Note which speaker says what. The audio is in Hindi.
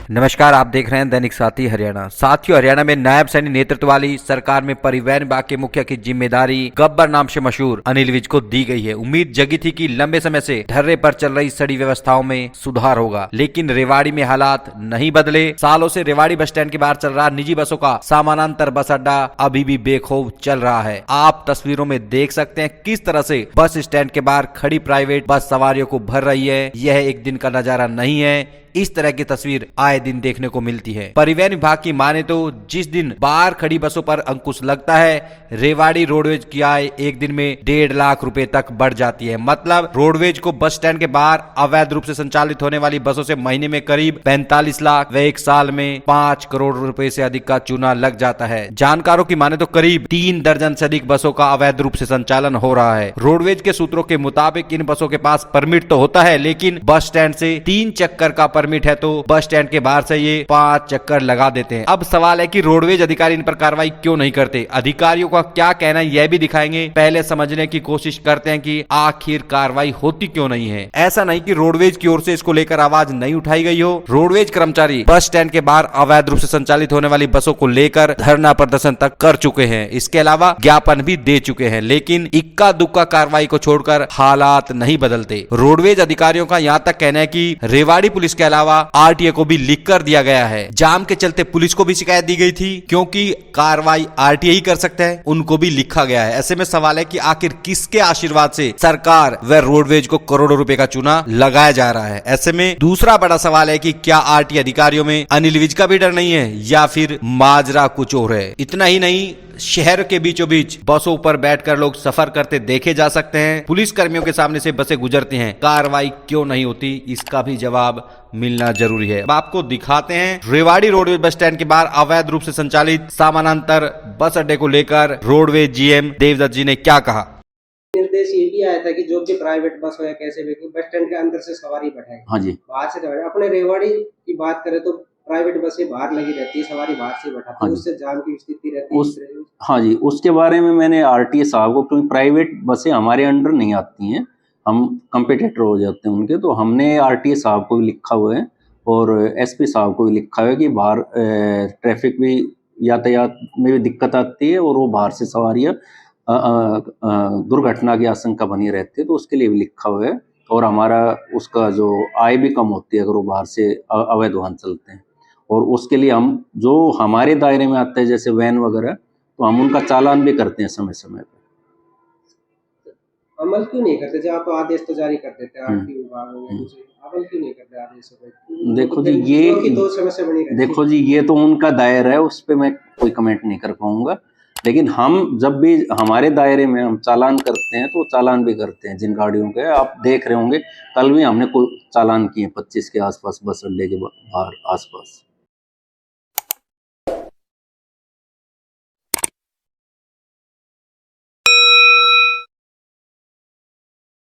Speaker 1: नमस्कार, आप देख रहे हैं दैनिक साथी हरियाणा। साथियों, हरियाणा में नायब सैनी नेतृत्व वाली सरकार में परिवहन विभाग के मुखिया की जिम्मेदारी गब्बर नाम से मशहूर अनिल विज को दी गई है। उम्मीद जगी थी कि लंबे समय से ढर्रे पर चल रही सड़ी व्यवस्थाओं में सुधार होगा, लेकिन रेवाड़ी में हालात नहीं बदले। सालों से रेवाड़ी बस स्टैंड के बाहर चल रहा निजी बसों का समानांतर बस अड्डा अभी भी बेखौफ चल रहा है। आप तस्वीरों में देख सकते हैं किस तरह से बस स्टैंड के बाहर खड़ी प्राइवेट बस सवारियों को भर रही है। यह एक दिन का नजारा नहीं है, इस तरह की तस्वीर आए दिन देखने को मिलती है। परिवहन विभाग की माने तो जिस दिन बाहर खड़ी बसों पर अंकुश लगता है, रेवाड़ी रोडवेज की आय एक दिन में 1.5 लाख रुपए तक बढ़ जाती है। मतलब रोडवेज को बस स्टैंड के बाहर अवैध रूप से संचालित होने वाली बसों से महीने में करीब 45 लाख व एक साल में 5 करोड़ रुपए से अधिक का चूना लग जाता है। जानकारों की माने तो करीब 3 दर्जन से अधिक बसों का अवैध रूप से संचालन हो रहा है। रोडवेज के सूत्रों के मुताबिक इन बसों के पास परमिट तो होता है, लेकिन बस स्टैंड से 3 चक्कर का परमिट है तो बस स्टैंड के बाहर से ये 5 चक्कर लगा देते हैं। अब सवाल है कि रोडवेज अधिकारी इन पर कार्रवाई क्यों नहीं करते। अधिकारियों का क्या कहना है यह भी दिखाएंगे। पहले समझने की कोशिश करते हैं कि आखिर कार्रवाई होती क्यों नहीं है। ऐसा नहीं कि रोडवेज की ओर से इसको लेकर आवाज नहीं उठाई गई हो। रोडवेज कर्मचारी बस स्टैंड के बाहर अवैध रूप से संचालित होने वाली बसों को लेकर धरना प्रदर्शन तक कर चुके हैं। इसके अलावा ज्ञापन भी दे चुके हैं, लेकिन इक्का दुक्का कार्रवाई को छोड़कर हालात नहीं बदलते। रोडवेज अधिकारियों का यहाँ तक कहना है कि रेवाड़ी पुलिस के अलावा आरटीए को भी लिख कर दिया गया है। जाम के चलते पुलिस को भी शिकायत दी गई थी, क्योंकि कार्रवाई आरटीए ही कर सकता है, उनको भी लिखा गया है। ऐसे में सवाल है कि आखिर किसके आशीर्वाद से सरकार व रोडवेज को करोड़ों रुपए का चूना लगाया जा रहा है। ऐसे में दूसरा बड़ा सवाल है कि क्या आरटीए अधिकारियों में अनिल विज का भी डर नहीं है या फिर माजरा कुछ और है। इतना ही नहीं, शहर के बीचों बीच बसों पर बैठकर लोग सफर करते देखे जा सकते हैं। पुलिस कर्मियों के सामने से बसें गुजरती हैं, कार्रवाई क्यों नहीं होती, इसका भी जवाब मिलना जरूरी है। अब आपको दिखाते हैं रेवाड़ी रोडवेज बस स्टैंड के बाहर अवैध रूप से संचालित समानांतर बस अड्डे को लेकर रोडवेज जीएम देवदत्त जी ने क्या कहा।
Speaker 2: निर्देश ये भी आया था कि जो भी प्राइवेट बस हो या कैसे भी बस स्टैंड के अंदर से सवारी बैठाए।
Speaker 3: हाँ जी,
Speaker 2: बाहर से अपने रेवाड़ी की बात करें तो प्राइवेट बसें बाहर लगी रहती है, सवारी बाहर से बैठाती है, उससे जाम की स्थिति रहती है।
Speaker 3: हाँ जी, उसके बारे में मैंने आरटीए साहब को, क्योंकि प्राइवेट बसें हमारे अंडर नहीं आती हैं, हम कंपटीटर हो जाते हैं उनके, तो हमने आरटीए साहब को भी लिखा हुआ है और एसपी साहब को भी लिखा हुआ है कि बाहर ट्रैफिक भी, यातायात में भी दिक्कत आती है और वो बाहर से सवारियाँ दुर्घटना की आशंका बनी रहती है, तो उसके लिए भी लिखा हुआ है। और हमारा उसका जो आय भी कम होती है अगर वो बाहर से अवैध वाहन चलते हैं, और उसके लिए हम जो हमारे दायरे में आते हैं जैसे वैन वगैरह, तो हम उनका चालान भी करते हैं समय समय पर।
Speaker 2: अमल क्यों नहीं करते? जब आप आदेश तो जारी कर देते हैं आरटीओ विभाग में, अमल क्यों नहीं करते आदेशों पे?
Speaker 3: देखो जी, ये
Speaker 2: तो समस्या बनी रहती है।
Speaker 3: देखो जी, ये तो उनका दायरा है, उस पर मैं कोई कमेंट नहीं कर पाऊंगा, लेकिन हम जब भी हमारे दायरे में हम चालान करते हैं तो चालान भी करते हैं जिन गाड़ियों के। आप देख रहे होंगे कल भी हमने कोई चालान किए 25 के आसपास बस अड्डे के बाहर आसपास।